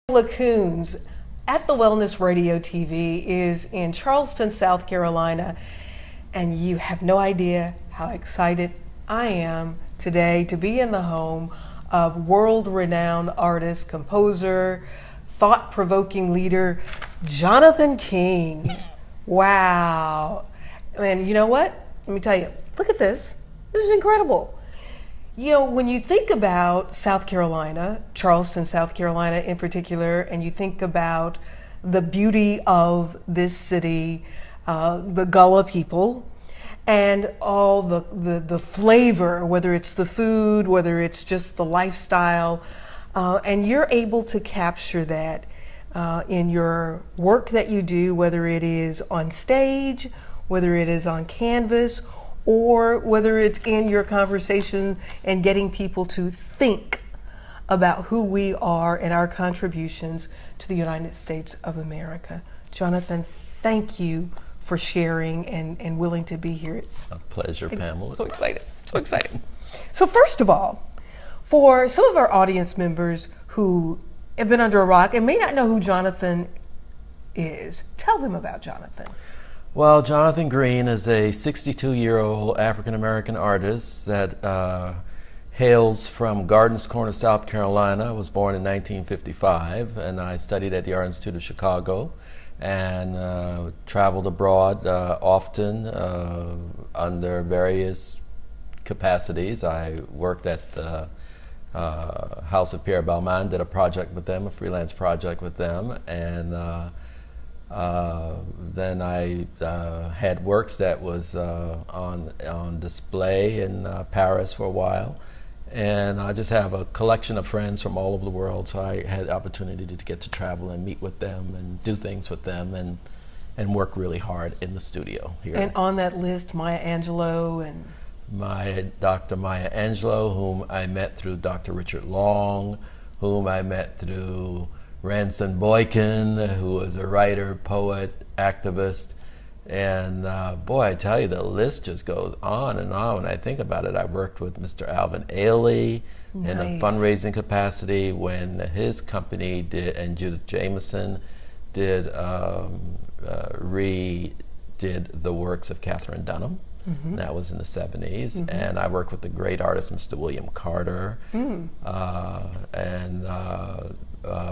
Lacoons at the Wellness Radio TV is in Charleston, South Carolina, and you have no idea how excited I am today to be in the home of world-renowned artist, composer, thought-provoking leader, Jonathan King. Wow. And you know what? Let me tell you, look at this. This is incredible. You know, when you think about South Carolina, Charleston, South Carolina in particular, and you think about the beauty of this city, the Gullah people, and all the flavor, whether it's the food, whether it's just the lifestyle, and you're able to capture that in your work that you do, whether it is on stage, whether it is on canvas, or whether it's in your conversation and getting people to think about who we are and our contributions to the United States of America. Jonathan, thank you for sharing and willing to be here. A pleasure, Pamela. So excited, so excited. So first of all, for some of our audience members who have been under a rock and may not know who Jonathan is, tell them about Jonathan. Well, Jonathan Green is a 62-year-old African-American artist that hails from Gardens Corner, South Carolina. I was born in 1955, and I studied at the Art Institute of Chicago and traveled abroad often under various capacities. I worked at the House of Pierre Balmain, did a project with them, a freelance project with them, and then I had works that was on display in Paris for a while, and I just have a collection of friends from all over the world, so I had the opportunity to get to travel and meet with them and do things with them and work really hard in the studio here. And on that list, Maya Angelou and... Dr. Maya Angelou, whom I met through Dr. Richard Long, whom I met through Ransom Boykin, who was a writer, poet, activist, and boy, I tell you, the list just goes on and on. When I think about it, I worked with Mr. Alvin Ailey in a fundraising capacity when his company did, and Judith Jameson did, redid the works of Katherine Dunham. Mm-hmm. That was in the 70s. Mm-hmm. And I worked with the great artist, Mr. William Carter. Mm.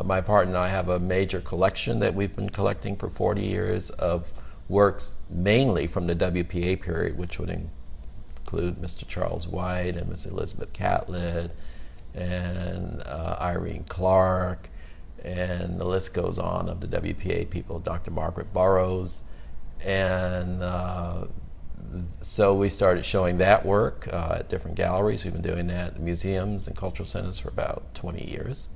My partner and I have a major collection that we've been collecting for 40 years of works mainly from the WPA period, which would include Mr. Charles White and Miss Elizabeth Catlett and Irene Clark, and the list goes on of the WPA people, Dr. Margaret Burroughs. And so we started showing that work at different galleries. We've been doing that in museums and cultural centers for about 20 years.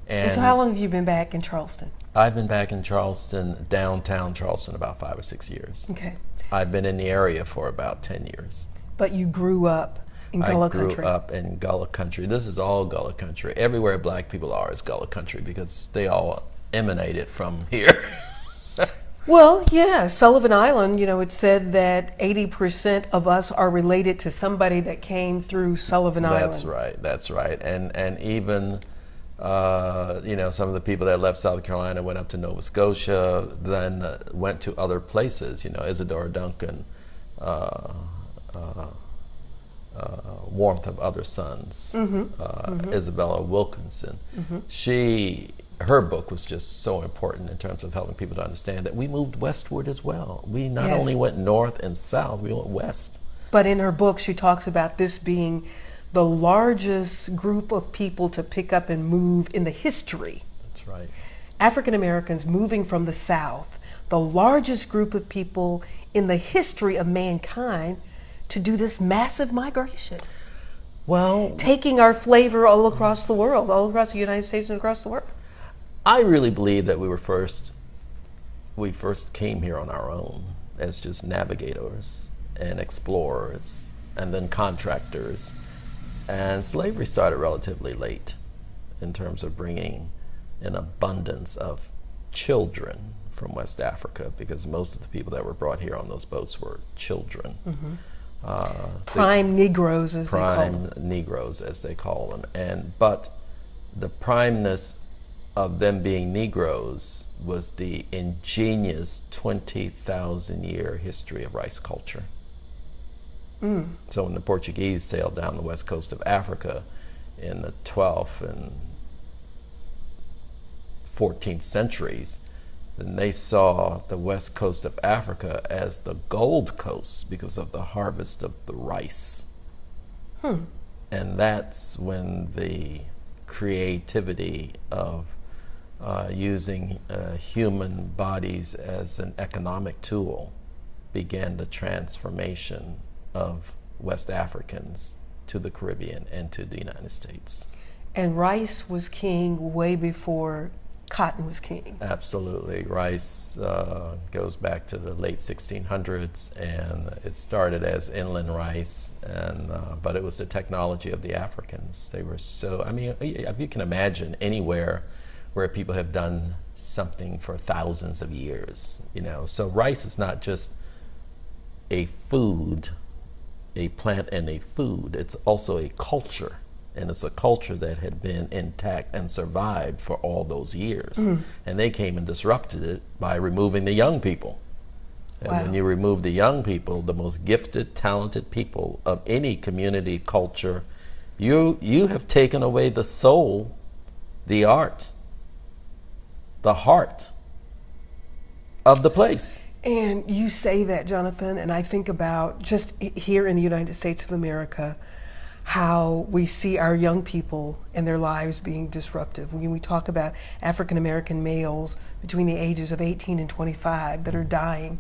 And so how long have you been back in Charleston? I've been back in Charleston, downtown Charleston, about 5 or 6 years. Okay. I've been in the area for about 10 years. But you grew up in Gullah country. I grew up in Gullah country. This is all Gullah country. Everywhere black people are is Gullah country because they all emanated from here. Well, yeah, Sullivan Island, you know, it said that 80% of us are related to somebody that came through Sullivan Island. That's right. And even, you know, some of the people that left South Carolina went up to Nova Scotia, then went to other places, you know, Isadora Duncan, Warmth of Other Suns, Isabella Wilkinson. Mm-hmm. Her book was just so important in terms of helping people to understand that we moved westward as well. We not only went north and south, we went west. But in her book, she talks about this being the largest group of people to pick up and move in the history. That's right. African Americans moving from the South, the largest group of people in the history of mankind to do this massive migration. Well, taking our flavor all across the world, all across the United States and across the world. I really believe that we first came here on our own as just navigators and explorers and then contractors. And slavery started relatively late in terms of bringing an abundance of children from West Africa, because most of the people that were brought here on those boats were children. Mm-hmm. Prime Negroes, as they call them. Prime Negroes, as they call them. But the primeness of them being Negroes was the ingenious 20,000 year history of rice culture. So when the Portuguese sailed down the west coast of Africa in the 12th and 14th centuries, then they saw the west coast of Africa as the gold coast because of the harvest of the rice. And that's when the creativity of using human bodies as an economic tool began the transformation of West Africans to the Caribbean and to the United States. And rice was king way before cotton was king. Absolutely. Rice goes back to the late 1600s, and it started as inland rice, and but it was the technology of the Africans. They were so, I mean, if you can imagine anywhere where people have done something for thousands of years, you know. So rice is not just a food, a plant and a food. It's also a culture, and it's a culture that had been intact and survived for all those years. And they came and disrupted it by removing the young people. And when you remove the young people, the most gifted, talented people of any community, culture, you have taken away the soul, the art, the heart of the place. And you say that, Jonathan, and I think about just here in the United States of America, how we see our young people and their lives being disruptive. When we talk about African American males between the ages of 18 and 25 that are dying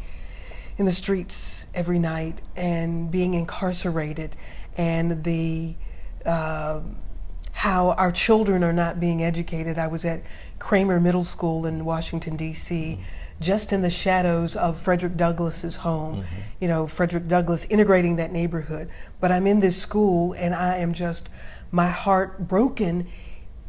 in the streets every night and being incarcerated, and the how our children are not being educated. I was at Kramer Middle School in Washington, D.C., just in the shadows of Frederick Douglass's home. You know, Frederick Douglass integrating that neighborhood. But I'm in this school and I am just, my heart broken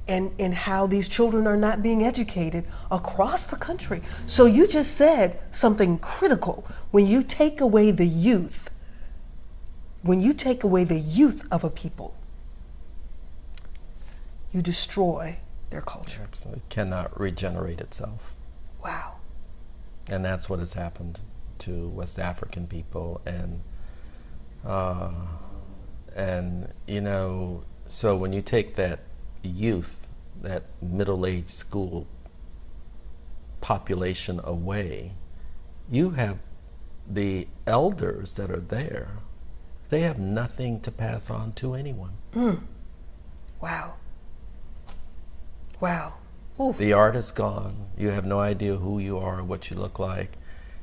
in how these children are not being educated across the country. So you just said something critical. When you take away the youth, of a people, you destroy their culture. It cannot regenerate itself. Wow. And that's what has happened to West African people, and you know, so when you take that youth, that middle-aged school population away, you have the elders that are there. They have nothing to pass on to anyone. Wow. Wow. Ooh. The art is gone. You have no idea who you are, what you look like.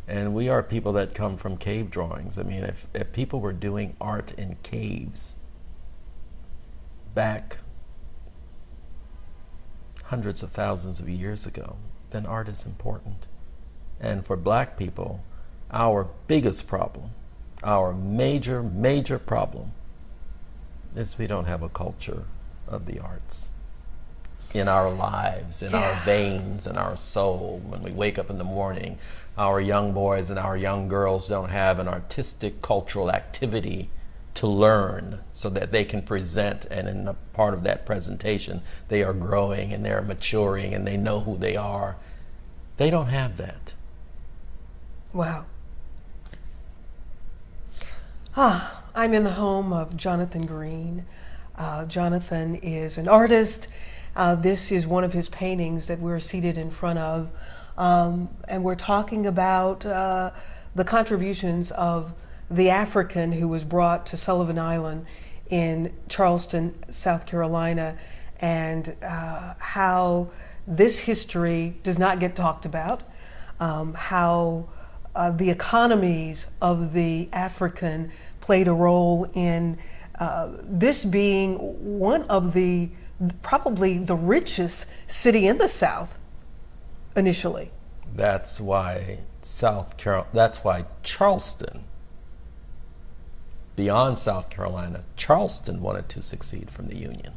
And we are people that come from cave drawings. I mean, if people were doing art in caves back hundreds of thousands of years ago, then art is important. And for black people, our biggest problem, our major, major problem, is we don't have a culture of the arts in our lives, in our veins, in our soul. When we wake up in the morning, our young boys and our young girls don't have an artistic cultural activity to learn so that they can present, and in a part of that presentation they are growing and they're maturing and they know who they are. They don't have that. Wow. I'm in the home of Jonathan Green. Jonathan is an artist. This is one of his paintings that we're seated in front of, and we're talking about the contributions of the African who was brought to Sullivan Island in Charleston, South Carolina, and how this history does not get talked about, how the economies of the African played a role in this being one of the probably the richest city in the South initially. That's why that's why Charleston, beyond South Carolina, Charleston wanted to secede from the Union.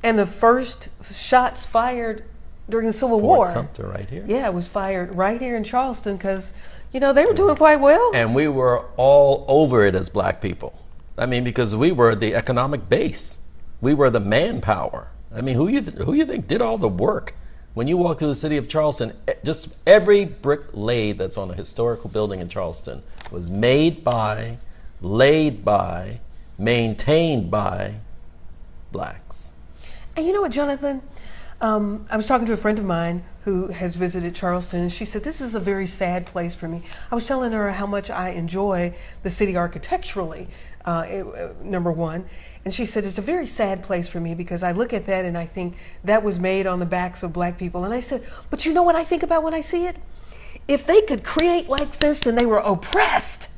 And the first shots fired during the Civil War. Fort Sumter right here. Yeah, it was fired right here in Charleston because, you know, they were doing quite well. And we were all over it as black people. I mean, because we were the economic base. We were the manpower. I mean, who you think did all the work When you walk through the city of Charleston, just every brick laid that's on a historical building in Charleston was made by, laid by, maintained by blacks. And you know what, Jonathan? I was talking to a friend of mine who has visited Charleston, and she said, this is a very sad place for me. I was telling her how much I enjoy the city architecturally, number one. And she said, it's a very sad place for me because I look at that and I think that was made on the backs of black people. And I said, but you know what I think about when I see it? If they could create like this and they were oppressed,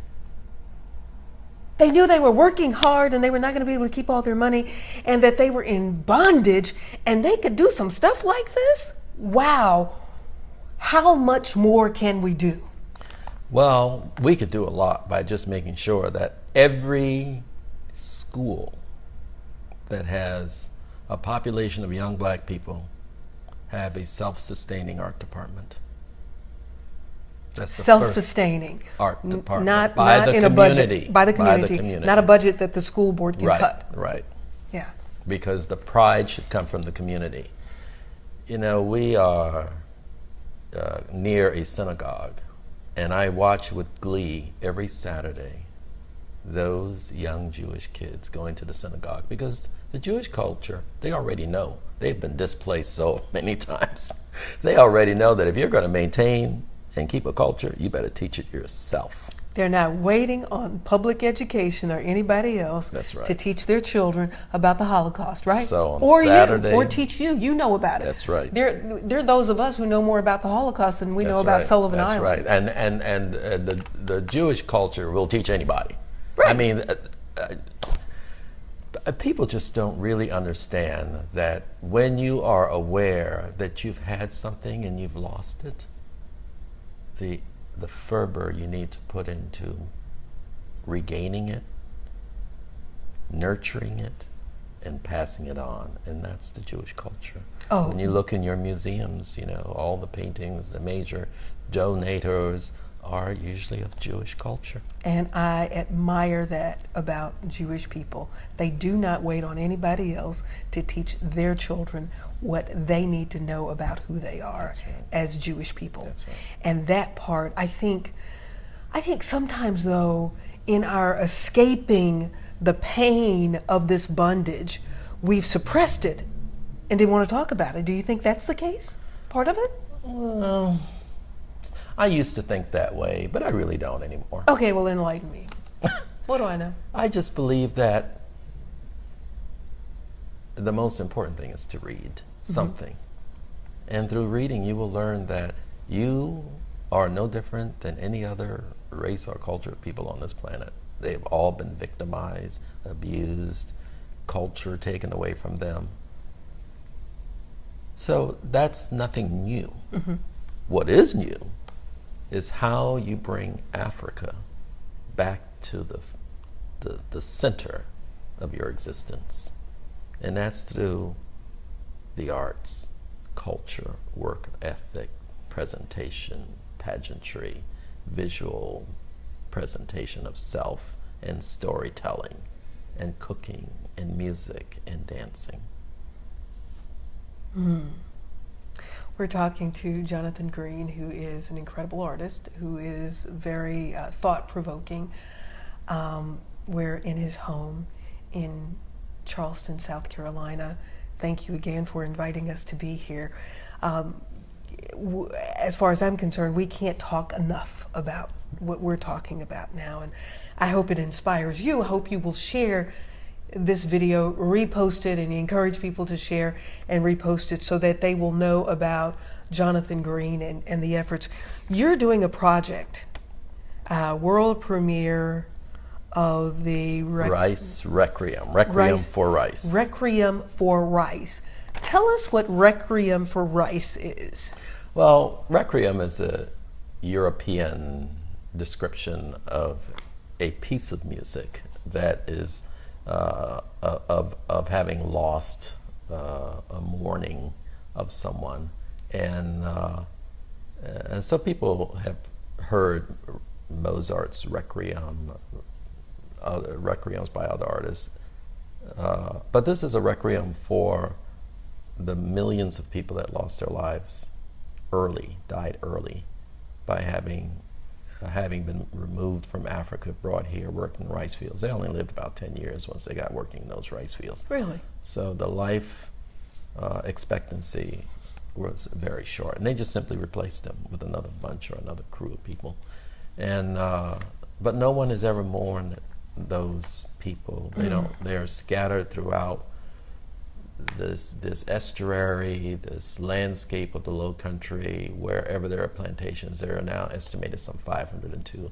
they knew they were working hard and they were not going to be able to keep all their money and that they were in bondage and they could do some stuff like this. Wow. How much more can we do? Well, we could do a lot by just making sure that every school that has a population of young black people have a self-sustaining art department. That's the Self-sustaining art department not by the in community. A budget, by the community, not a budget that the school board can cut. Right. Yeah. Because the pride should come from the community. You know, we are near a synagogue, and I watch with glee every Saturday those young Jewish kids going to the synagogue, because the Jewish culture, they already know. They've been displaced so many times. They already know that if you're going to maintain and keep a culture, you better teach it yourself. They're not waiting on public education or anybody else to teach their children about the Holocaust, right? So on or Saturday, you, or teach you. You know about it. That's right. There are those of us who know more about the Holocaust than we know about Sullivan Island. That's right. And the Jewish culture will teach anybody. Right. I mean, people just don't really understand that when you are aware that you've had something and you've lost it, the fervor you need to put into regaining it, nurturing it, and passing it on. And that's the Jewish culture. Oh. When you look in your museums, you know, all the paintings, the major donators are usually of Jewish culture. And I admire that about Jewish people. They do not wait on anybody else to teach their children what they need to know about who they are as Jewish people. That's right. And that part, I think sometimes though, in our escaping the pain of this bondage, we've suppressed it and didn't want to talk about it. Do you think that's the case? Part of it? Well, I used to think that way, but I really don't anymore. Okay, well, enlighten me. What do I know? I just believe that the most important thing is to read something. And through reading, you will learn that you are no different than any other race or culture of people on this planet. They've all been victimized, abused, culture taken away from them. So that's nothing new. What is new is how you bring Africa back to the center of your existence. And that's through the arts, culture, work ethic, presentation, pageantry, visual presentation of self, and storytelling, and cooking, and music, and dancing. We're talking to Jonathan Green, who is an incredible artist, who is very thought-provoking. We're in his home in Charleston, South Carolina. Thank you again for inviting us to be here. As far as I'm concerned, we can't talk enough about what we're talking about now, and I hope it inspires you. I hope you will share this video, repost it, and encourage people to share and repost it so that they will know about Jonathan Green and the efforts. You're doing a project, world premiere of the Rice Requiem for Rice. Requiem for Rice. Tell us what Requiem for Rice is. Well, Requiem is a European description of a piece of music that is of having lost a mourning of someone, and so people have heard Mozart's Requiem, other requiems by other artists, but this is a requiem for the millions of people that lost their lives early, died early, by having been removed from Africa, brought here, worked in rice fields. They only lived about 10 years once they got working in those rice fields. Really? So the life expectancy was very short, and they just simply replaced them with another bunch or another crew of people. And but no one has ever mourned those people. They don't. They're scattered throughout this estuary, this landscape of the Low Country. Wherever there are plantations, there are now estimated some 502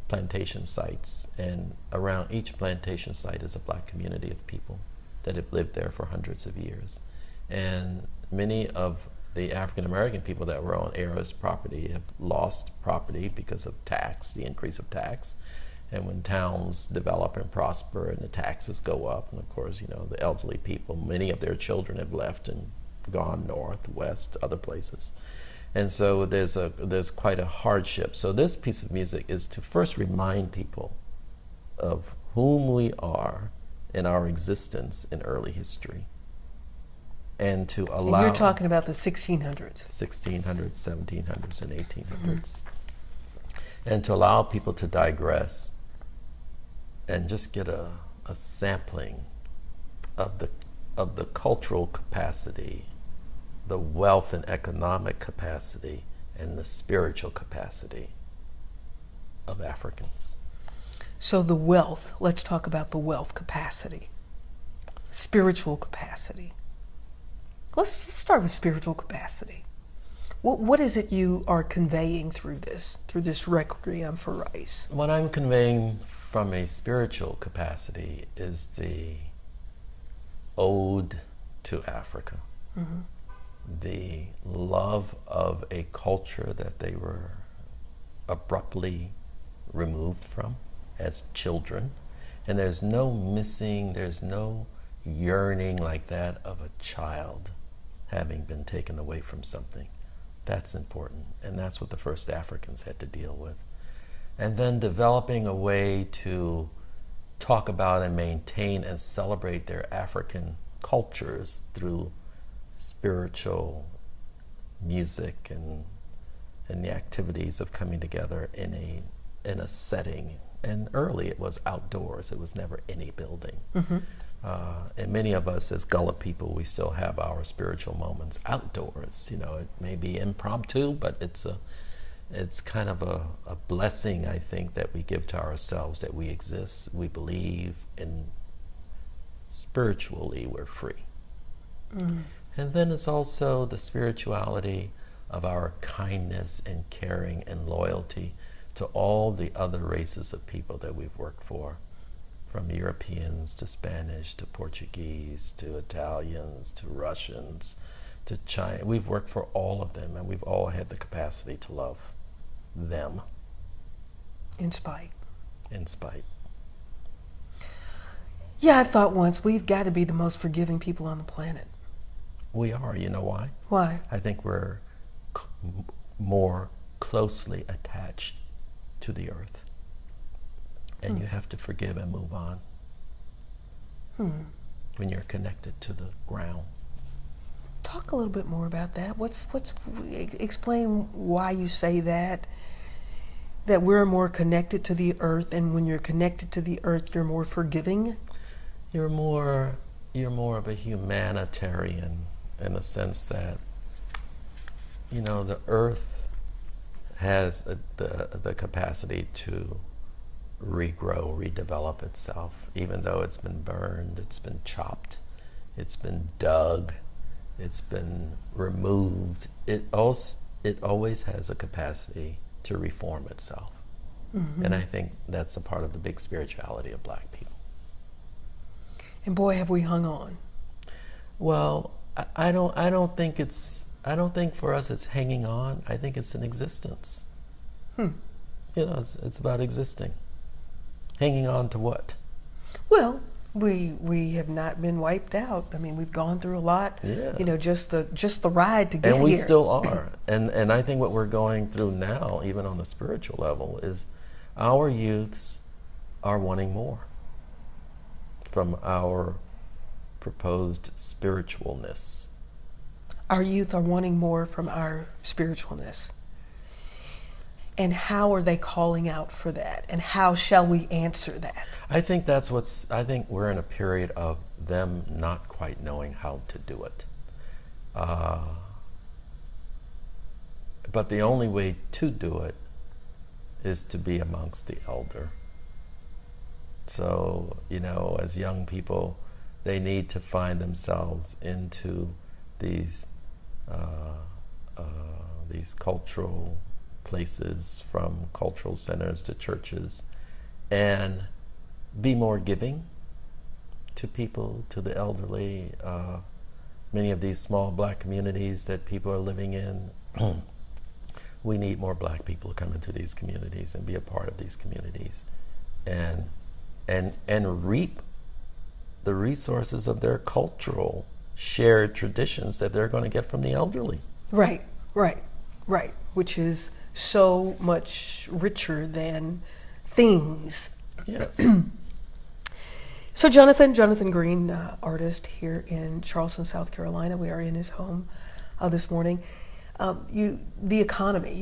plantation sites, and around each plantation site is a black community of people that have lived there for hundreds of years. And many of the African American people that were on heiress property have lost property because of tax, the increase of tax. And when towns develop and prosper and the taxes go up, and of course, you know, the elderly people, many of their children have left and gone north, west, other places. And so there's quite a hardship. So this piece of music is to first remind people of whom we are in our existence in early history. And to allow... And you're talking about the 1600s. 1600s, 1700s, and 1800s. And to allow people to digress and just get a sampling of the cultural capacity, the wealth and economic capacity, and the spiritual capacity of Africans. So the wealth, let's talk about the wealth capacity, spiritual capacity. Let's just start with spiritual capacity. What is it you are conveying through this Requiem for Rice? What I'm conveying from a spiritual capacity is the ode to Africa, the love of a culture that they were abruptly removed from as children. And there's no yearning like that of a child having been taken away from something. That's important, and that's what the first Africans had to deal with. And then developing a way to talk about and maintain and celebrate their African cultures through spiritual music and the activities of coming together in a setting. And early it was outdoors, it was never in a building. And many of us as Gullah people, we still have our spiritual moments outdoors. You know, it may be impromptu, but it's kind of a blessing, I think, that we give to ourselves, that we exist, we believe, and spiritually we're free. And then it's also the spirituality of our kindness and caring and loyalty to all the other races of people that we've worked for. From Europeans to Spanish to Portuguese to Italians to Russians to China. We've worked for all of them, and we've all had the capacity to love them. In spite. In spite. Yeah, I thought once, we've got to be the most forgiving people on the planet. We are. You know why? Why? I think we're more closely attached to the earth. And you have to forgive and move on when you're connected to the ground. Talk a little bit more about that. Explain why you say that we're more connected to the earth, and when you're connected to the earth, you're more forgiving? You're more of a humanitarian in the sense that, you know, the earth has the capacity to regrow, redevelop itself, even though it's been burned, it's been chopped, it's been dug, it's been removed. It always has a capacity to reform itself. And I think that's a part of the big spirituality of Black people. And boy, have we hung on. Well, I don't think for us it's hanging on. I think it's an existence. You know, it's about existing. Hanging on to what? Well, we have not been wiped out. I mean, we've gone through a lot. Yes. You know, just the ride to get here. And we still are. And I think what we're going through now, even on a spiritual level, is our youths are wanting more from our proposed spiritualness our youth are wanting more from our spiritualness. And how are they calling out for that? And how shall we answer that? I think I think we're in a period of them not quite knowing how to do it. But the only way to do it is to be amongst the elder. So, as young people, they need to find themselves into these cultural places, from cultural centers to churches, and be more giving to people, to the elderly. Many of these small black communities that people are living in, we need more black people to come into these communities and be a part of these communities, and reap the resources of their cultural shared traditions that they're going to get from the elderly. Right. Which is so much richer than things. Yes. So Jonathan Green, artist here in Charleston, South Carolina. We are in his home this morning. The economy,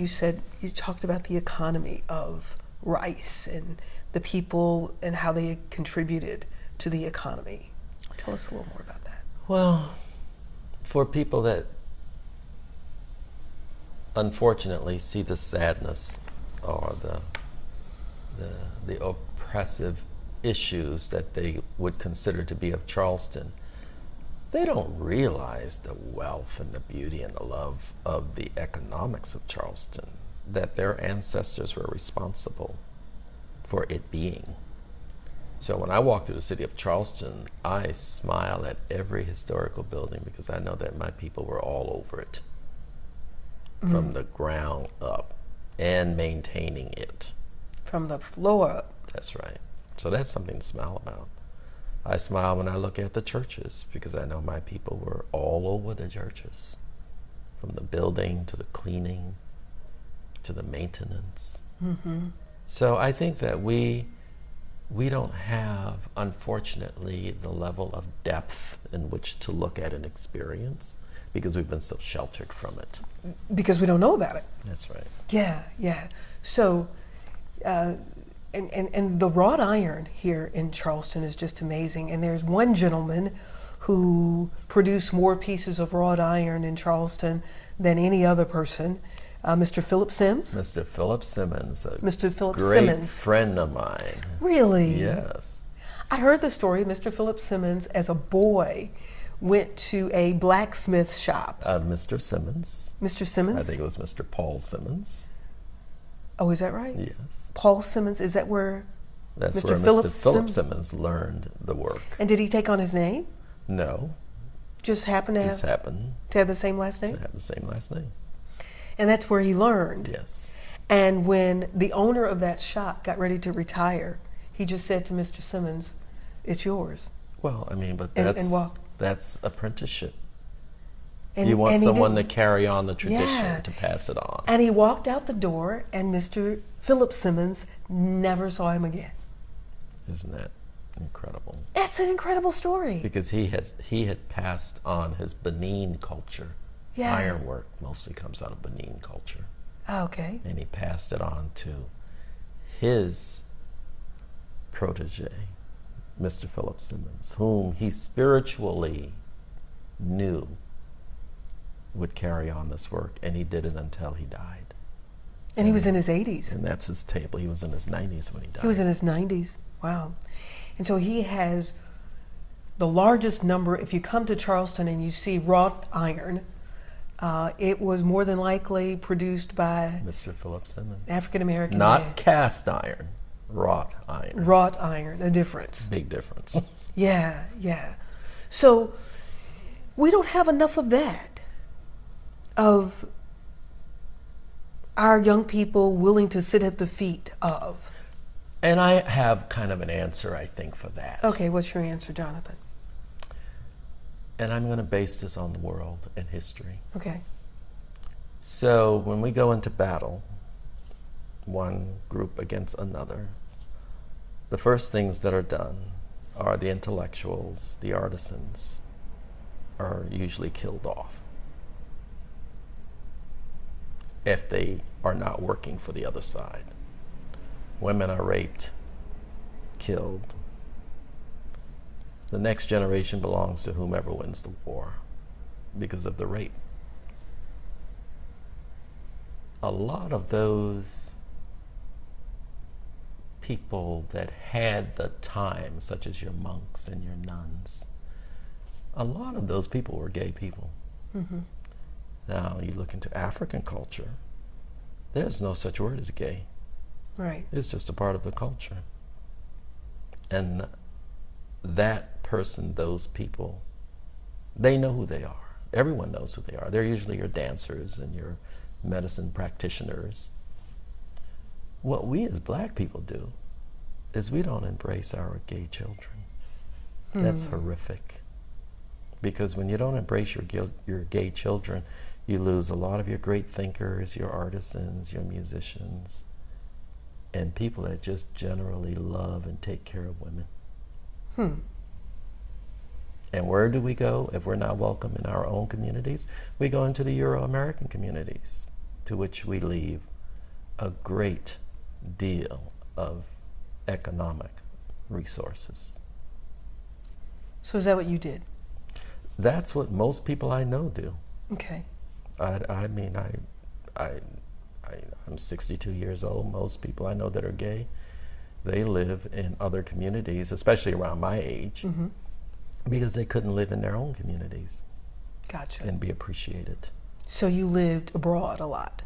you talked about the economy of rice and the people and how they contributed to the economy. Tell us a little more about that. Well, for people that unfortunately see the sadness or the oppressive issues that they would consider to be of Charleston, they don't realize the wealth and the beauty and the love of the economics of Charleston, that their ancestors were responsible for it being. So when I walk through the city of Charleston, I smile at every historical building because I know that my people were all over it from the ground up and maintaining it. From the floor up. That's right. So that's something to smile about. I smile when I look at the churches because I know my people were all over the churches, from the building to the cleaning to the maintenance. Mm-hmm. So I think that we don't have, unfortunately, the level of depth in which to look at an experience because we've been so sheltered from it. Because we don't know about it. That's right. Yeah. So, and the wrought iron here in Charleston is just amazing. And there's one gentleman who produced more pieces of wrought iron in Charleston than any other person, Mr. Philip Sims. Mr. Philip Simmons, a Mr. Philip great Simmons. friend of mine. Really? Yes. I heard the story. Mr. Philip Simmons, as a boy, went to a blacksmith shop. Mr. Simmons. Mr. Simmons? I think it was Mr. Paul Simmons. Oh, is that right? Yes. Paul Simmons, is that where That's Mr. where Philip Mr. Philip Simmons learned the work. And did he take on his name? No. Just happened to Just have, happened to have the same last to name? have the same last name. And that's where he learned. Yes. And when the owner of that shop got ready to retire, he just said to Mr. Simmons, "It's yours." Well, I mean, but And walked. that's apprenticeship. And, You want and he someone to didn't- carry on the tradition, Yeah. to pass it on. And he walked out the door, and Mr. Philip Simmons never saw him again. Isn't that incredible? That's an incredible story. Because he had passed on his Benin culture. Yeah. Ironwork mostly comes out of Benin culture. Okay. And he passed it on to his protege, Mr. Philip Simmons, whom he spiritually knew would carry on this work, and he did it until he died. And he was in his 80s. And that's his table. He was in his 90s when he died. He was in his 90s. Wow. And so he has the largest number. If you come to Charleston and you see wrought iron, it was more than likely produced by Mr. Philip Simmons. African American Not man. cast iron, wrought iron. Wrought iron, a difference. Big difference. Yeah. So we don't have enough of that, of our young people willing to sit at the feet of. And I have kind of an answer, I think, for that. Okay, what's your answer, Jonathan? And I'm going to base this on the world and history. Okay. So when we go into battle, one group against another, the first things that are done are the intellectuals, the artisans, are usually killed off. if they are not working for the other side. Women are raped, killed. The next generation belongs to whomever wins the war because of the rape. A lot of those people that had the time, such as your monks and your nuns, a lot of those people were gay people. Mm-hmm. Now, you look into African culture, there's no such word as gay. Right. It's just a part of the culture. And that person, those people, they know who they are. Everyone knows who they are. They're usually your dancers and your medicine practitioners. What we as black people do is we don't embrace our gay children. That's horrific. Because when you don't embrace your gay children, you lose a lot of your great thinkers, your artisans, your musicians, and people that just generally love and take care of women. And where do we go if we're not welcome in our own communities? We go into the Euro-American communities, to which we leave a great deal of economic resources. So is that what you did? That's what most people I know do. Okay. I mean, I'm 62 years old. Most people I know that are gay, they live in other communities, especially around my age, because they couldn't live in their own communities. Gotcha. And be appreciated. So you lived abroad a lot?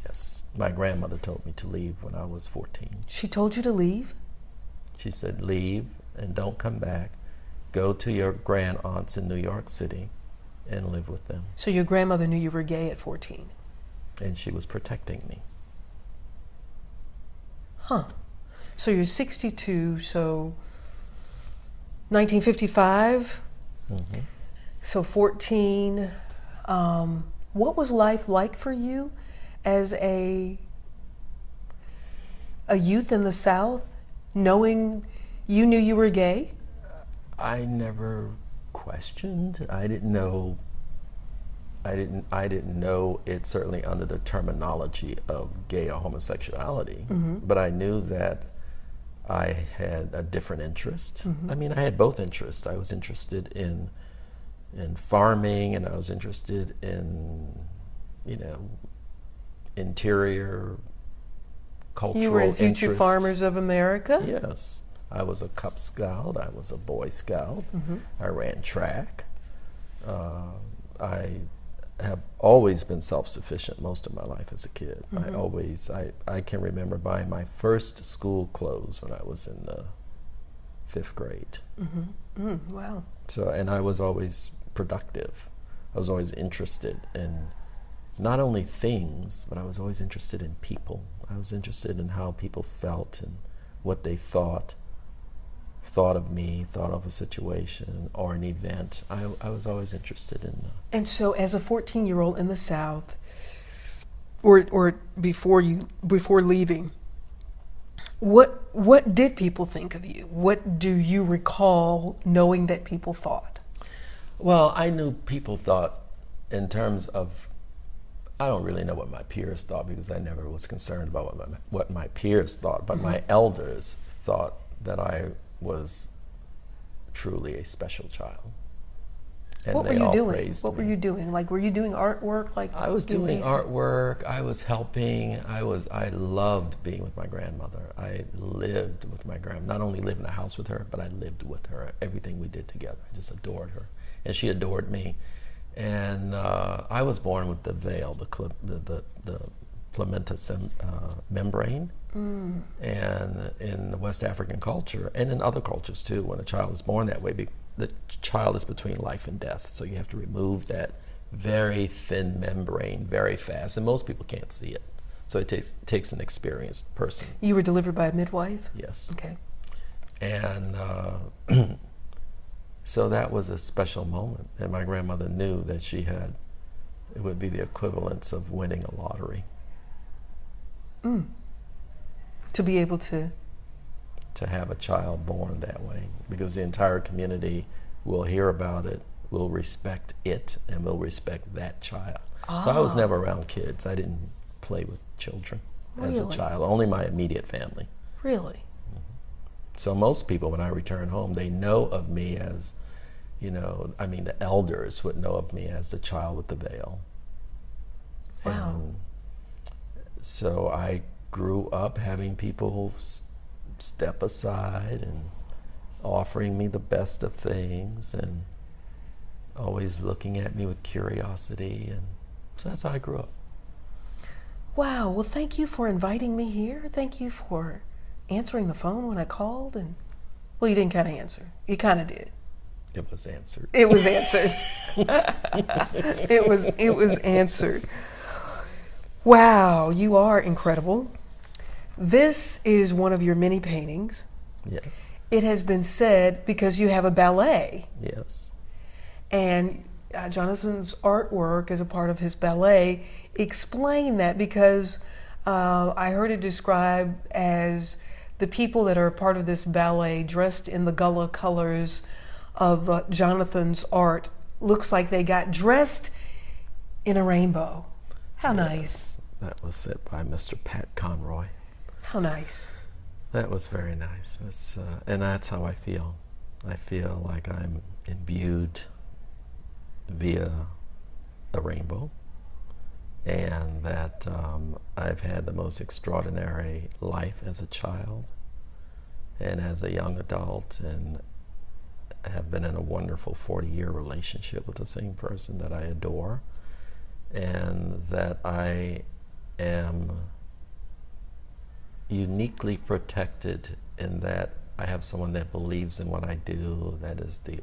Yes. My grandmother told me to leave when I was 14. She told you to leave? She said, leave and don't come back. Go to your grand aunts in New York City and live with them. So your grandmother knew you were gay at 14? And she was protecting me. Huh. So you're 62, so 1955? Mm-hmm. So 14. What was life like for you as a youth in the South, knowing you knew you were gay? I never questioned. I didn't know it certainly under the terminology of gay or homosexuality, but I knew that I had a different interest. I mean, I had both interests. I was interested in farming, and I was interested in, interior cultural You were in Future interests. Farmers of America? Yes. I was a Cub Scout. I was a Boy Scout. I ran track. I have always been self-sufficient most of my life as a kid. I can remember buying my first school clothes when I was in the 5th grade. Wow. So, and I was always productive. I was always interested in not only things, but I was always interested in people. I was interested in how people felt and what they thought of me, thought of a situation or an event. I was always interested in that. And so as a 14-year-old in the South, or before leaving, what did people think of you? What do you recall knowing that people thought? Well, I knew people thought in terms of, I don't really know what my peers thought because I never was concerned about what my peers thought, but my elders thought that I was truly a special child. And what were you doing? What me. Were you doing? Like, were you doing artwork? Like, I was doing artwork. I was helping. I loved being with my grandmother. I lived with my grandmother. Not only lived in a house with her, but I lived with her. Everything we did together. I just adored her, and she adored me. And I was born with the veil, the placenta membrane. And in the West African culture, and in other cultures too, when a child is born that way, the child is between life and death. So you have to remove that very thin membrane very fast, and most people can't see it. So it takes an experienced person. You were delivered by a midwife? Yes. Okay. And so that was a special moment, and my grandmother knew that it would be the equivalence of winning a lottery. To be able to have a child born that way, because the entire community will hear about it, will respect it, and will respect that child. So I was never around kids. I didn't play with children as a Really? child, only my immediate family. Really? So most people, when I return home, they know of me as, the elders would know of me as the child with the veil. Wow. And so I grew up having people step aside and offering me the best of things and always looking at me with curiosity. And so that's how I grew up. Wow. Well, thank you for inviting me here. Thank you for answering the phone when I called. And, well, you didn't kind of answer. You kind of did. It was answered. It was answered. It was answered. Wow, you are incredible. This is one of your many paintings. Yes. It has been said because you have a ballet. Yes. And Jonathan's artwork as a part of his ballet. Explain that, because I heard it described as the people that are part of this ballet dressed in the Gullah colors of Jonathan's art. Looks like they got dressed in a rainbow. How nice. That was said by Mr. Pat Conroy. How nice. That was very nice. And that's how I feel. I feel like I'm imbued via a rainbow, and that I've had the most extraordinary life as a child and as a young adult, and have been in a wonderful 40-year relationship with the same person that I adore, and that I am uniquely protected in that I have someone that believes in what I do, that is the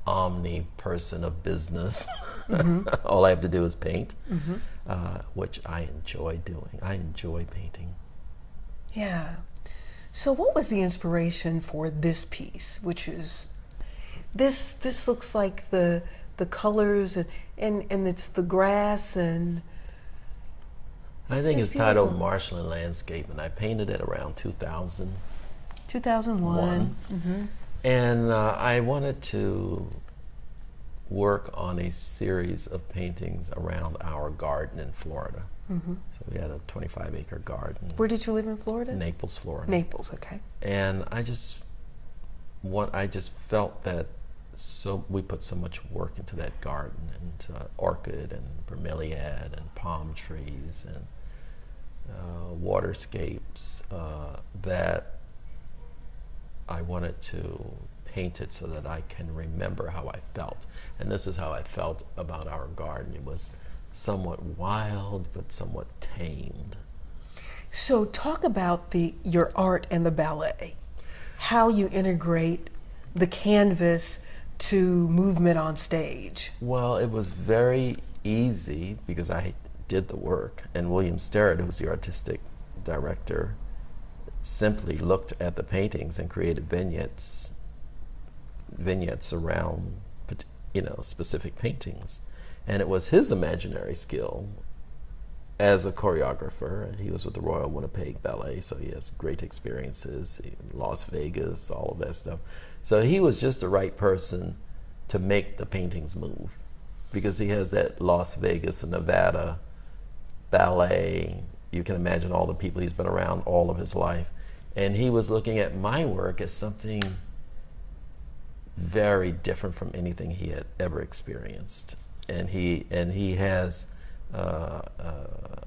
omni person of business. Mm-hmm. All I have to do is paint, which I enjoy doing. I enjoy painting. Yeah. So what was the inspiration for this piece, which is, this looks like the colors and it's the grass, and I think it's beautiful. titled Marshland Landscape, and I painted it around 2000. 2001. Mm-hmm. And I wanted to work on a series of paintings around our garden in Florida. Mm-hmm. So we had a 25-acre garden. Where did you live in Florida? Naples, Florida. Naples, okay. And I just felt that we put so much work into that garden, into orchid and bromeliad and palm trees and waterscapes, that I wanted to paint it so that I can remember how I felt. And this is how I felt about our garden. It was somewhat wild, but somewhat tamed. So talk about your art and the ballet, how you integrate the canvas to movement on stage. Well, it was very easy because I did the work, and William Sterrett, who was the artistic director, simply looked at the paintings and created vignettes around, specific paintings. And it was his imaginary skill as a choreographer. He was with the Royal Winnipeg Ballet, so he has great experiences in Las Vegas, all of that stuff. So he was just the right person to make the paintings move, because he has that Las Vegas and Nevada ballet. You can imagine all the people he's been around all of his life. And he was looking at my work as something very different from anything he had ever experienced. And he has a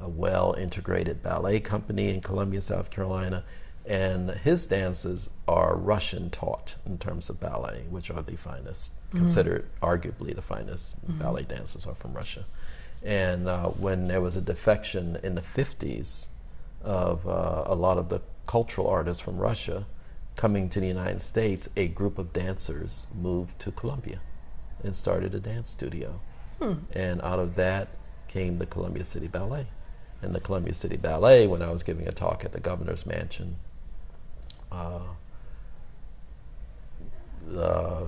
well-integrated ballet company in Columbia, South Carolina, and his dances are Russian taught in terms of ballet, which are the finest, considered arguably the finest ballet dancers are from Russia. And when there was a defection in the 50s of a lot of the cultural artists from Russia coming to the United States, a group of dancers moved to Columbia and started a dance studio. And out of that came the Columbia City Ballet. And the Columbia City Ballet, when I was giving a talk at the governor's mansion,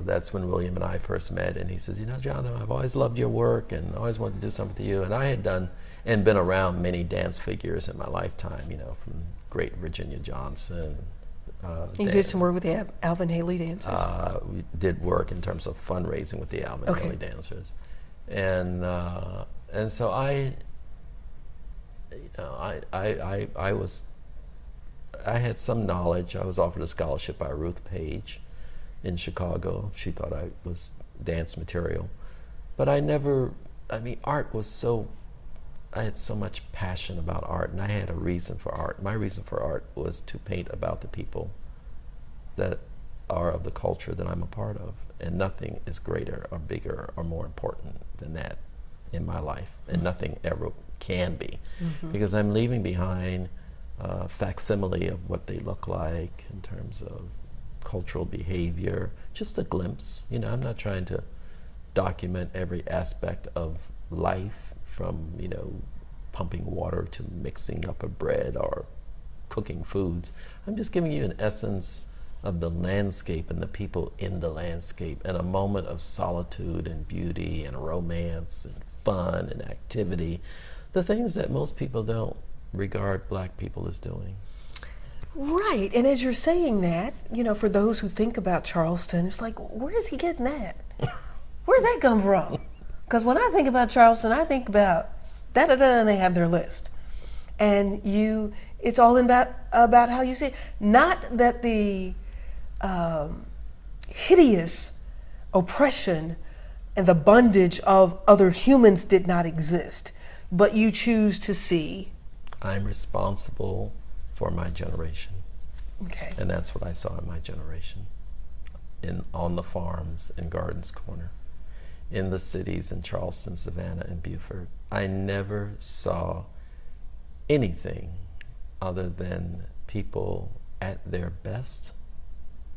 that's when William and I first met, and he says, Jonathan, I've always loved your work and always wanted to do something to you. And I had done and been around many dance figures in my lifetime, from great Virginia Johnson. You did some work with the Alvin Haley dancers? We did work in terms of fundraising with the Alvin Haley dancers. And so I I had some knowledge. I was offered a scholarship by Ruth Page in Chicago. She thought I was dance material. But I mean, art was I had so much passion about art, and I had a reason for art. My reason for art was to paint about the people that are of the culture that I'm a part of. And nothing is greater or bigger or more important than that in my life. And nothing ever can be. Because I'm leaving behind a facsimile of what they look like in terms of cultural behavior, just a glimpse. You know, I'm not trying to document every aspect of life, from, you know, pumping water to mixing up a bread or cooking foods. I'm just giving you an essence of the landscape and the people in the landscape, and a moment of solitude and beauty and romance and fun and activity, the things that most people don't regard black people as doing. Right, and as you're saying that, you know, for those who think about Charleston, it's like, where is he getting that? Where'd that come from? Because when I think about Charleston, I think about da-da-da, and they have their list. And it's all about how you see it. Not that the hideous oppression and the bondage of other humans did not exist, but you choose to see. I'm responsible for my generation. Okay. And that's what I saw in my generation. On the farms in Gardens Corner, in the cities in Charleston, Savannah, and Beaufort. I never saw anything other than people at their best,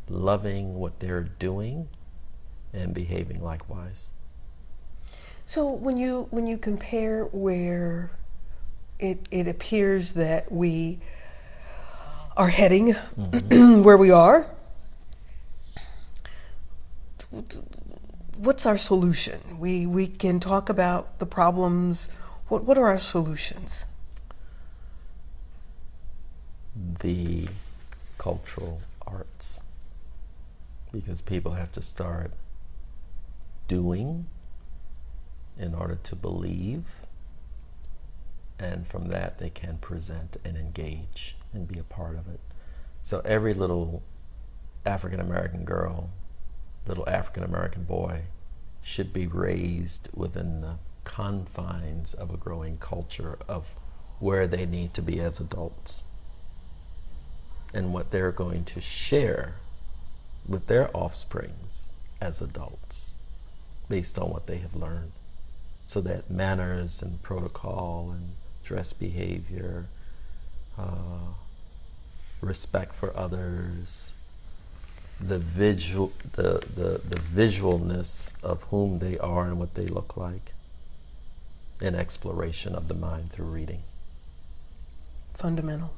loving what they're doing and behaving likewise. So when you compare where it appears that we are heading, where we are, what's our solution? We can talk about the problems. What are our solutions? The cultural arts, because people have to start doing in order to believe, and from that they can present and engage and be a part of it. So every little African American girl, little African American boy should be raised within the confines of a growing culture of where they need to be as adults and what they're going to share with their offsprings as adults based on what they have learned. So that manners and protocol and dress behavior, respect for others, the visualness of whom they are and what they look like, and exploration of the mind through reading. Fundamental.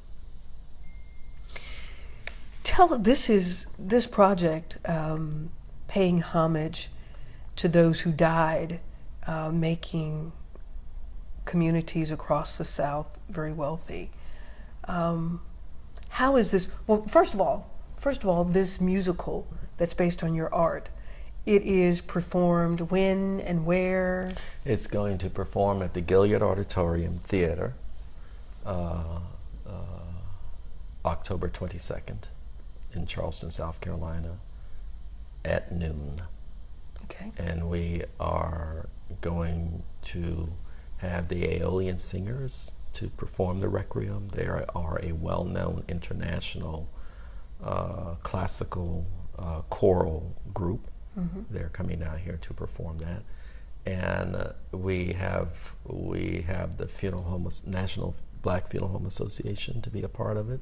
This project, paying homage to those who died, making communities across the South very wealthy. How is this? Well, first of all, this musical that's based on your art, it is performed when and where? It's going to perform at the Gilliard Auditorium Theater, October 22nd in Charleston, South Carolina, at noon. Okay. And we are going to have the Aeolian Singers to perform the Requiem. They are a well-known international classical choral group. They're coming out here to perform that. And we have the National Black Funeral Home Association to be a part of it,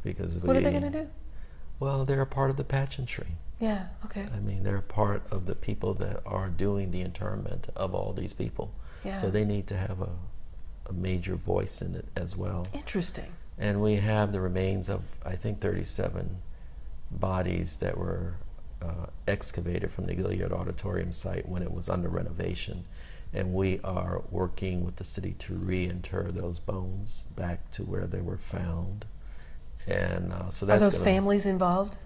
because what are they going to do? Well, they're a part of the pageantry. Yeah, okay. I mean, they're a part of the people that are doing the interment of all these people. Yeah. So they need to have a major voice in it as well. Interesting. And we have the remains of, I think, 37 bodies that were excavated from the Gilliard Auditorium site when it was under renovation. And we are working with the city to reinter those bones back to where they were found. And so that's. Are those families involved?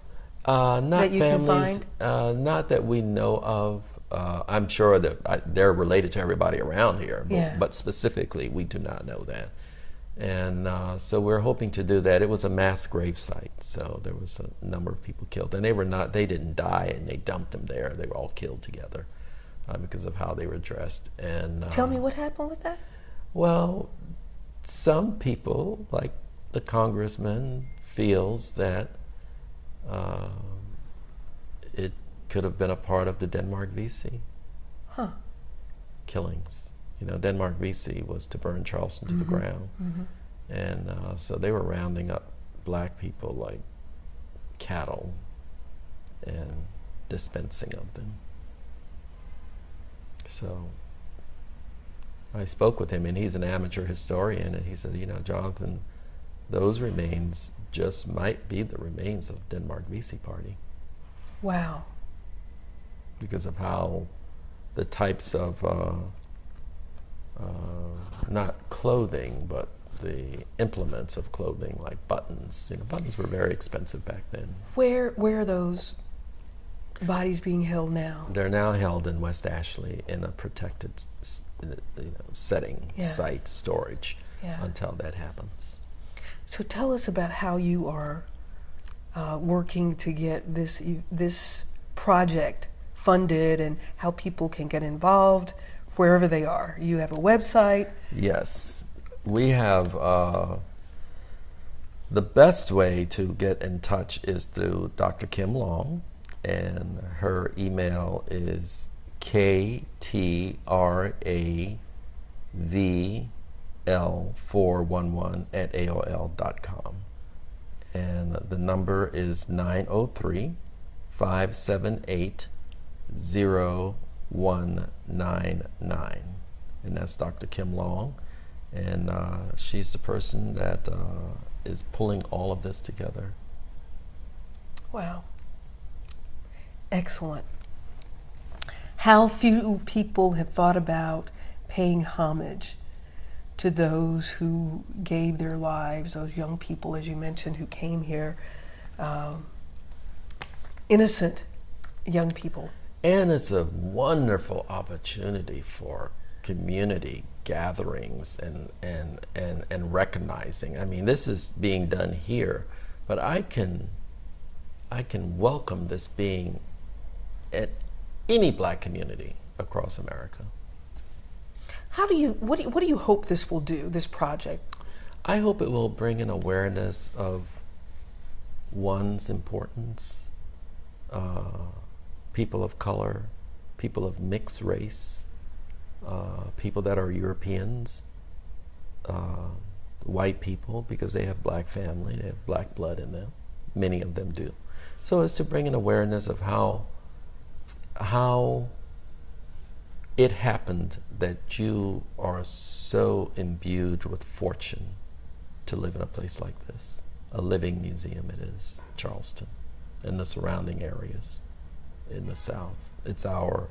Not that you families, can find? not that we know of. I'm sure that they're related to everybody around here, but specifically we do not know that. And so we're hoping to do that. It was a mass grave site, so there was a number of people killed. And they didn't die and they dumped them there. They were all killed together because of how they were dressed. And Tell me what happened with that? well, some people, like the congressman, feels that it could have been a part of the Denmark VC killings. You know, Denmark VC was to burn Charleston to the ground. And so they were rounding up black people like cattle and dispensing of them. So I spoke with him, and he's an amateur historian, and he said, you know, Jonathan, those remains just might be the remains of Denmark VC Party. Wow. Because of how the types of not clothing, but the implements of clothing, like buttons. You know, buttons were very expensive back then. Where are those bodies being held now? They're now held in West Ashley in a protected setting, site, storage, until that happens. So tell us about how you are working to get this project funded and how people can get involved wherever they are. You have a website? Yes. We have the best way to get in touch is through Dr. Kim Long, and her email is KTRAVL411@AOL.com. And the number is 903-578-0199. And that's Dr. Kim Long. And she's the person that is pulling all of this together. Wow. Excellent. How few people have thought about paying homage to those who gave their lives, those young people, as you mentioned, who came here, innocent young people. And it's a wonderful opportunity for community gatherings and recognizing. I mean, this is being done here, but I can welcome this being at any black community across America. What do you hope this will do, this project? I hope it will bring an awareness of one's importance, people of color, people of mixed race, people that are Europeans, white people, because they have black family, they have black blood in them. Many of them do. So it's to bring an awareness of how it happened that you are so imbued with fortune to live in a place like this. A living museum it is, Charleston, and the surrounding areas in the South. It's our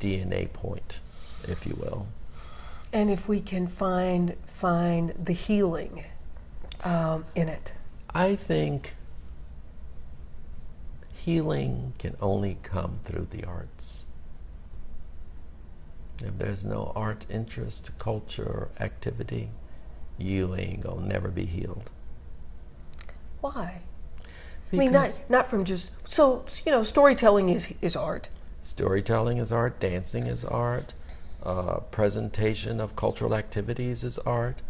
DNA point, if you will. And if we can find the healing in it. I think healing can only come through the arts. If there's no art interest, culture, or activity, you ain't gonna never be healed. Why? Because I mean, not from just, so, you know, storytelling is art. Storytelling is art, dancing is art, presentation of cultural activities is art,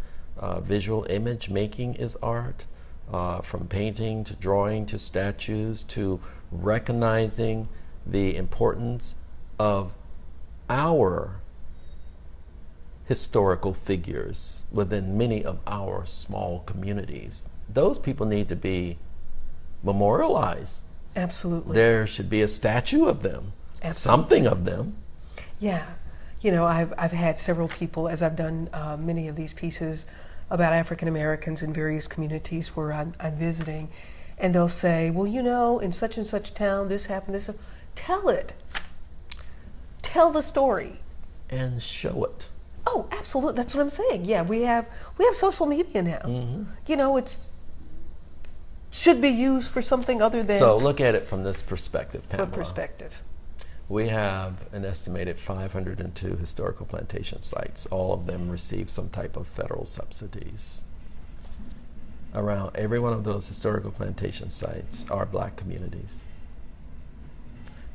visual image making is art, from painting to drawing to statues to recognizing the importance of our historical figures within many of our small communities. Those people need to be memorialized. Absolutely. There should be a statue of them, Absolutely. something of them. Yeah. You know, I've had several people, as I've done many of these pieces about African Americans in various communities where I'm visiting, and they'll say, well, you know, in such and such town, this happened, this. Tell it. Tell the story. And show it. Oh, absolutely. That's what I'm saying. Yeah, we have social media now. Mm-hmm. You know, should be used for something other than. So look at it from this perspective, Pamela. What perspective? We have an estimated 502 historical plantation sites. All of them receive some type of federal subsidies. Around every one of those historical plantation sites are black communities.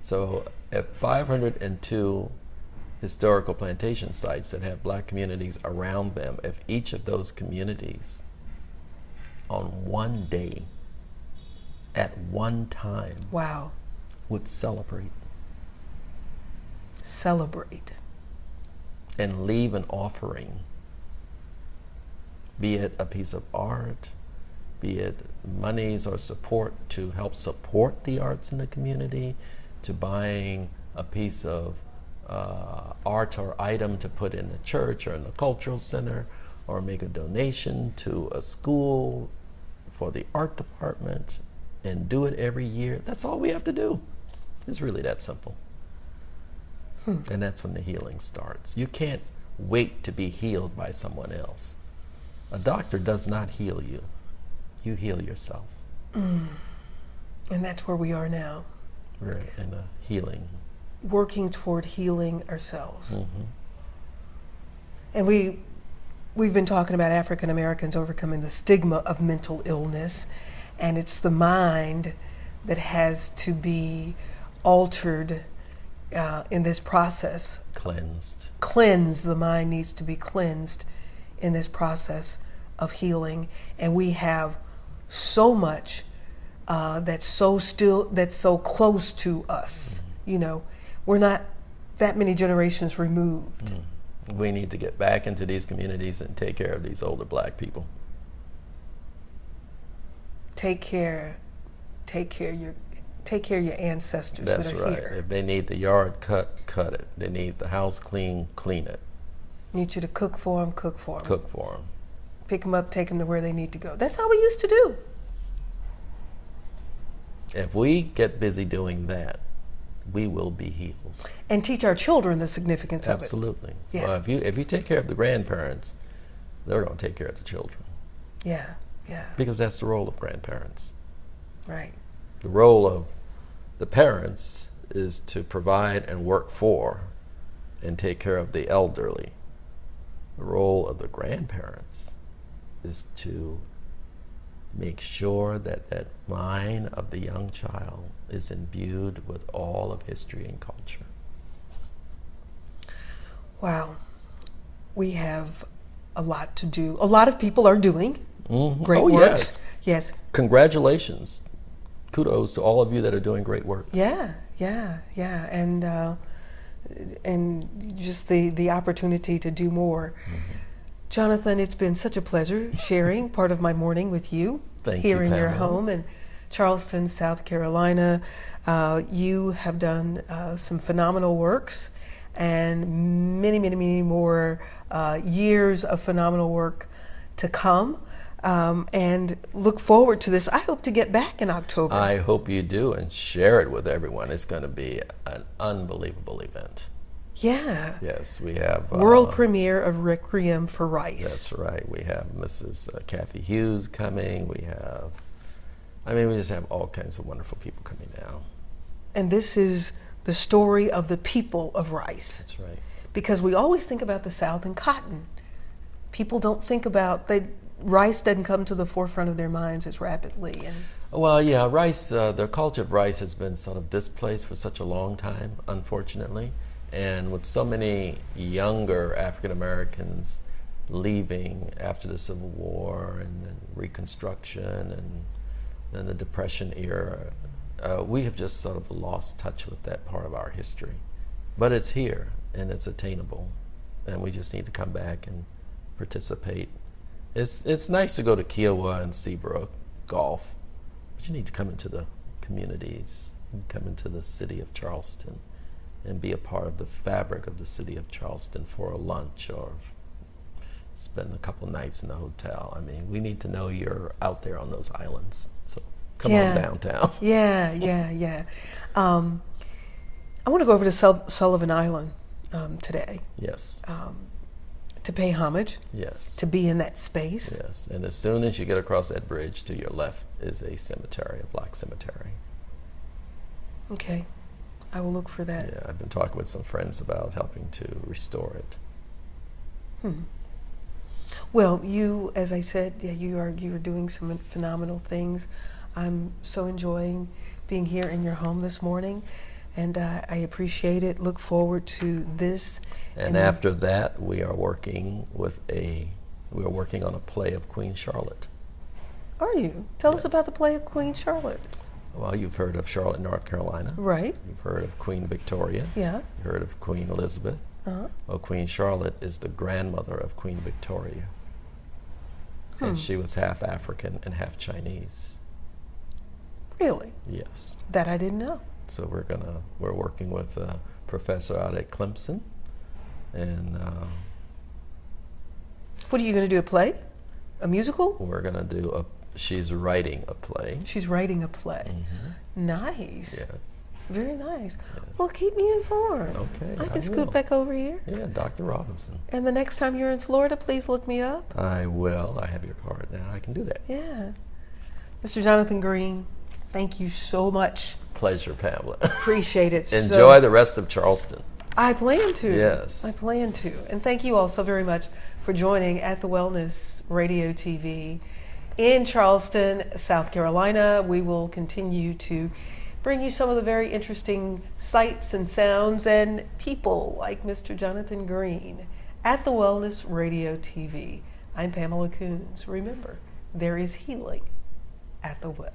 So if 502 historical plantation sites that have black communities around them, if each of those communities on one day, at one time, wow, would celebrate and leave an offering, be it a piece of art, be it monies or support to help support the arts in the community, to buying a piece of art or item to put in the church or in the cultural center, or make a donation to a school for the art department, and do it every year. That's all we have to do. It's really that simple. And that's when the healing starts. You can't wait to be healed by someone else. A doctor does not heal you. You heal yourself. And that's where we are now. We're in a healing. Working toward healing ourselves. And we've been talking about African Americans overcoming the stigma of mental illness, and it's the mind that has to be altered in this process. Cleansed. The mind needs to be cleansed in this process of healing. And we have so much that's so close to us. You know, we're not that many generations removed. We need to get back into these communities and take care of these older black people. Take care of your ancestors. That's that are right. here. If they need the yard cut, cut it. They need the house clean, clean it. Need you to cook for them, cook for them. Cook for them. Pick them up, take them to where they need to go. That's how we used to do. If we get busy doing that, we will be healed. And teach our children the significance of it. Absolutely. Yeah. Well, if you take care of the grandparents, they're going to take care of the children. Yeah, yeah. Because that's the role of grandparents. Right. The role of the parents is to provide and work for and take care of the elderly. The role of the grandparents is to make sure that that mind of the young child is imbued with all of history and culture. Wow. We have a lot to do. A lot of people are doing great work. Yes. Yes. Congratulations. Kudos to all of you that are doing great work. Yeah. And just the opportunity to do more. Jonathan, it's been such a pleasure sharing part of my morning with you. Thank here you, in your Pamela. home in Charleston, South Carolina. You have done some phenomenal works, and many more years of phenomenal work to come. And look forward to this. I hope to get back in October. I hope you do, and share it with everyone. It's going to be an unbelievable event. Yeah. Yes, we have world premiere of Requiem for Rice. That's right. We have Mrs. Kathy Hughes coming. We just have all kinds of wonderful people coming now. And this is the story of the people of Rice. That's right. Because we always think about the South and cotton. People don't think about rice doesn't come to the forefront of their minds as rapidly. Well, yeah, rice. The culture of rice has been sort of displaced for such a long time, unfortunately. And with so many younger African Americans leaving after the Civil War and then Reconstruction and then the Depression era, we have just sort of lost touch with that part of our history. But it's here and it's attainable, and we just need to come back and participate. It's nice to go to Kiowa and Seabrook golf, but you need to come into the communities and come into the city of Charleston and be a part of the fabric of the city of Charleston for a lunch or spend a couple nights in a hotel. I mean, we need to know you're out there on those islands. So come on downtown. Yeah. I want to go over to Sullivan Island today. Yes. To pay homage. Yes. To be in that space. Yes. And as soon as you get across that bridge, to your left is a cemetery, a black cemetery. Okay. I will look for that. Yeah, I've been talking with some friends about helping to restore it. Well, you, as I said, yeah, you are doing some phenomenal things. I'm so enjoying being here in your home this morning, and I appreciate it. Look forward to this. And after that, we are working on a play of Queen Charlotte. Are you? Tell us Yes. about the play of Queen Charlotte. Well, you've heard of Charlotte, North Carolina. Right. You've heard of Queen Victoria. Yeah. You've heard of Queen Elizabeth. Uh-huh. Well, Queen Charlotte is the grandmother of Queen Victoria. And she was half African and half Chinese. Really? Yes. That I didn't know. So we're working with a professor out at Clemson, and What are you going to do? A play? A musical? we're gonna do she's writing a play. She's writing a play. Nice. Yes. Very nice. Well, keep me informed. Okay, I I can scoot will. back over here. Yeah, Dr. Robinson. And the next time you're in Florida, please look me up. I will. I have your card now. I can do that. Yeah. Mr. Jonathan Green, thank you so much. Pleasure, Pamela. Appreciate it. Enjoy the rest of Charleston. I plan to. Yes. I plan to. And thank you all so very much for joining at the Wellness Radio TV in Charleston, South Carolina. We will continue to bring you some of the very interesting sights and sounds and people like Mr. Jonathan Green at the Wellness Radio TV. I'm Pamela Coons. Remember, there is healing at the well.